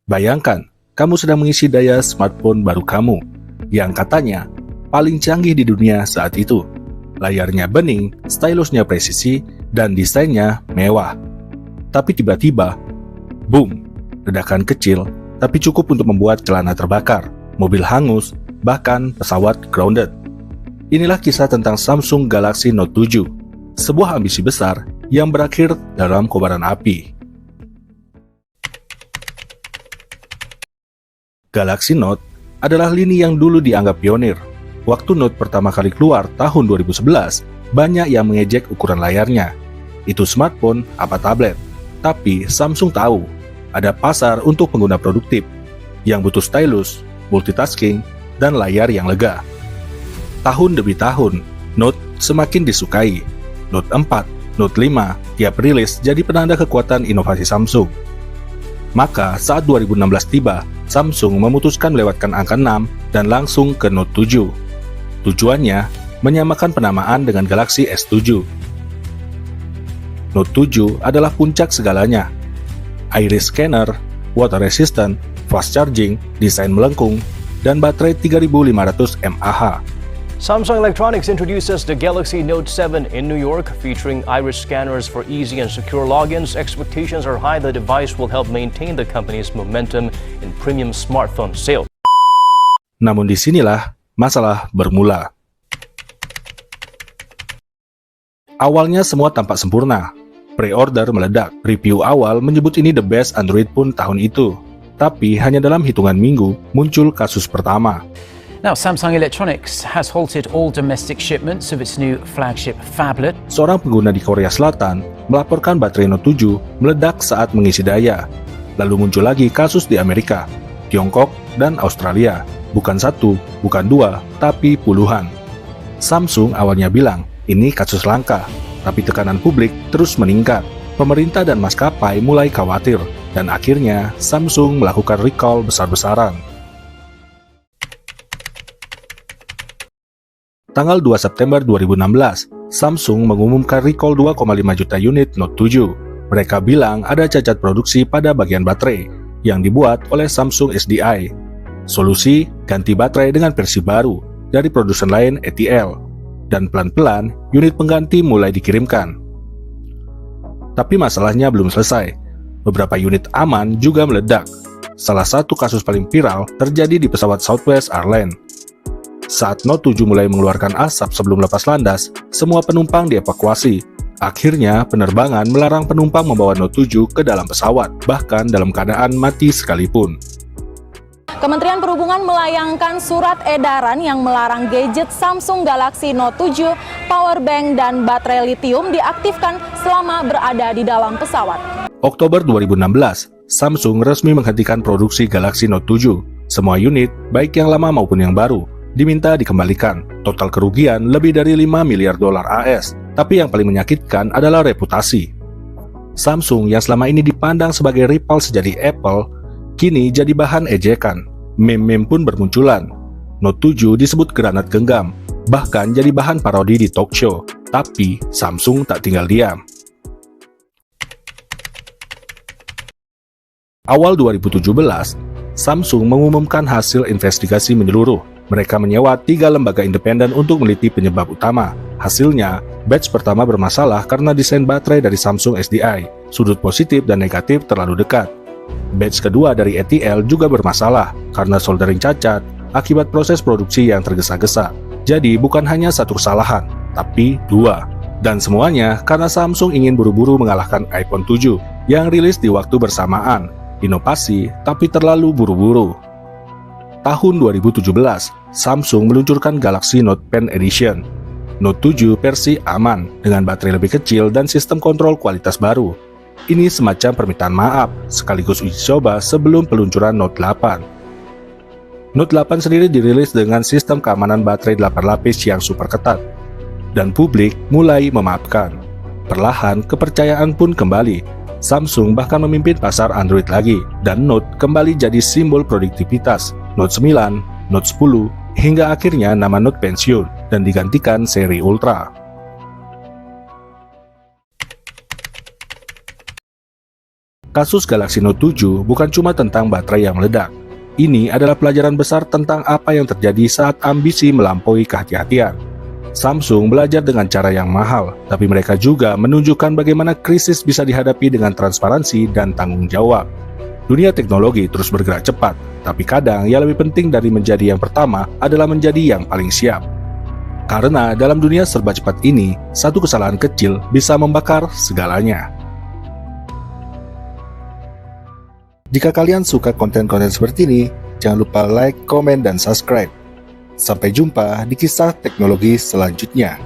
Bayangkan, kamu sedang mengisi daya smartphone baru kamu, yang katanya paling canggih di dunia saat itu. Layarnya bening, stylusnya presisi, dan desainnya mewah. Tapi tiba-tiba, boom, ledakan kecil, tapi cukup untuk membuat celana terbakar, mobil hangus, bahkan pesawat grounded. Inilah kisah tentang Samsung Galaxy Note 7, sebuah ambisi besar yang berakhir dalam kobaran api. Galaxy Note adalah lini yang dulu dianggap pionir. Waktu Note pertama kali keluar tahun 2011, banyak yang mengejek ukuran layarnya. Itu smartphone apa tablet? Tapi Samsung tahu, ada pasar untuk pengguna produktif yang butuh stylus, multitasking, dan layar yang lega. Tahun demi tahun, Note semakin disukai. Note 4, Note 5 tiap rilis jadi penanda kekuatan inovasi Samsung. Maka saat 2016 tiba, Samsung memutuskan melewatkan angka 6 dan langsung ke Note 7. Tujuannya, menyamakan penamaan dengan Galaxy S7. Note 7 adalah puncak segalanya. Iris scanner, water resistant, fast charging, desain melengkung, dan baterai 3500 mAh. Samsung Electronics introduces the Galaxy Note 7 in New York, featuring iris scanners for easy and secure logins. Expectations are high the device will help maintain the company's momentum in premium smartphone sales. Namun disinilah masalah bermula. Awalnya semua tampak sempurna. Pre-order meledak. Review awal menyebut ini the best Android phone tahun itu. Tapi hanya dalam hitungan minggu muncul kasus pertama. Now, Samsung Electronics has halted all domestic shipments of its new flagship phablet. Seorang pengguna di Korea Selatan melaporkan baterai Note 7 meledak saat mengisi daya. Lalu muncul lagi kasus di Amerika, Tiongkok, dan Australia. Bukan satu, bukan dua, tapi puluhan. Samsung awalnya bilang, ini kasus langka, tapi tekanan publik terus meningkat. Pemerintah dan maskapai mulai khawatir, dan akhirnya Samsung melakukan recall besar-besaran. Tanggal 2 September 2016, Samsung mengumumkan recall 2,5 juta unit Note 7. Mereka bilang ada cacat produksi pada bagian baterai yang dibuat oleh Samsung SDI. Solusi, ganti baterai dengan versi baru dari produsen lain ATL. Dan pelan-pelan, unit pengganti mulai dikirimkan. Tapi masalahnya belum selesai. Beberapa unit aman juga meledak. Salah satu kasus paling viral terjadi di pesawat Southwest Airlines. Saat Note 7 mulai mengeluarkan asap sebelum lepas landas, semua penumpang dievakuasi. Akhirnya, penerbangan melarang penumpang membawa Note 7 ke dalam pesawat, bahkan dalam keadaan mati sekalipun. Kementerian Perhubungan melayangkan surat edaran yang melarang gadget Samsung Galaxy Note 7, powerbank, dan baterai lithium diaktifkan selama berada di dalam pesawat. Oktober 2016, Samsung resmi menghentikan produksi Galaxy Note 7. Semua unit, baik yang lama maupun yang baru, diminta dikembalikan. Total kerugian lebih dari 5 miliar dolar AS. Tapi yang paling menyakitkan adalah reputasi. Samsung yang selama ini dipandang sebagai rival sejati Apple, kini jadi bahan ejekan. Meme-meme pun bermunculan. Note 7 disebut granat genggam, bahkan jadi bahan parodi di talk show. Tapi Samsung tak tinggal diam. Awal 2017, Samsung mengumumkan hasil investigasi menyeluruh. Mereka menyewa 3 lembaga independen untuk meneliti penyebab utama. Hasilnya, batch pertama bermasalah karena desain baterai dari Samsung SDI. Sudut positif dan negatif terlalu dekat. Batch kedua dari ATL juga bermasalah karena soldering cacat akibat proses produksi yang tergesa-gesa. Jadi bukan hanya satu kesalahan, tapi 2. Dan semuanya karena Samsung ingin buru-buru mengalahkan iPhone 7 yang rilis di waktu bersamaan. Inovasi, tapi terlalu buru-buru. Tahun 2017, Samsung meluncurkan Galaxy Note Pen Edition. Note 7 versi aman, dengan baterai lebih kecil dan sistem kontrol kualitas baru. Ini semacam permintaan maaf, sekaligus uji coba sebelum peluncuran Note 8. Note 8 sendiri dirilis dengan sistem keamanan baterai 8 lapis yang super ketat. Dan publik mulai memaafkan. Perlahan, kepercayaan pun kembali. Samsung bahkan memimpin pasar Android lagi, dan Note kembali jadi simbol produktivitas. Note 9, Note 10, hingga akhirnya nama Note pensiun dan digantikan seri Ultra. Kasus Galaxy Note 7 bukan cuma tentang baterai yang meledak. Ini adalah pelajaran besar tentang apa yang terjadi saat ambisi melampaui kehati-hatian. Samsung belajar dengan cara yang mahal, tapi mereka juga menunjukkan bagaimana krisis bisa dihadapi dengan transparansi dan tanggung jawab. Dunia teknologi terus bergerak cepat, tapi kadang yang lebih penting dari menjadi yang pertama adalah menjadi yang paling siap. Karena dalam dunia serba cepat ini, satu kesalahan kecil bisa membakar segalanya. Jika kalian suka konten-konten seperti ini, jangan lupa like, komen, dan subscribe. Sampai jumpa di kisah teknologi selanjutnya.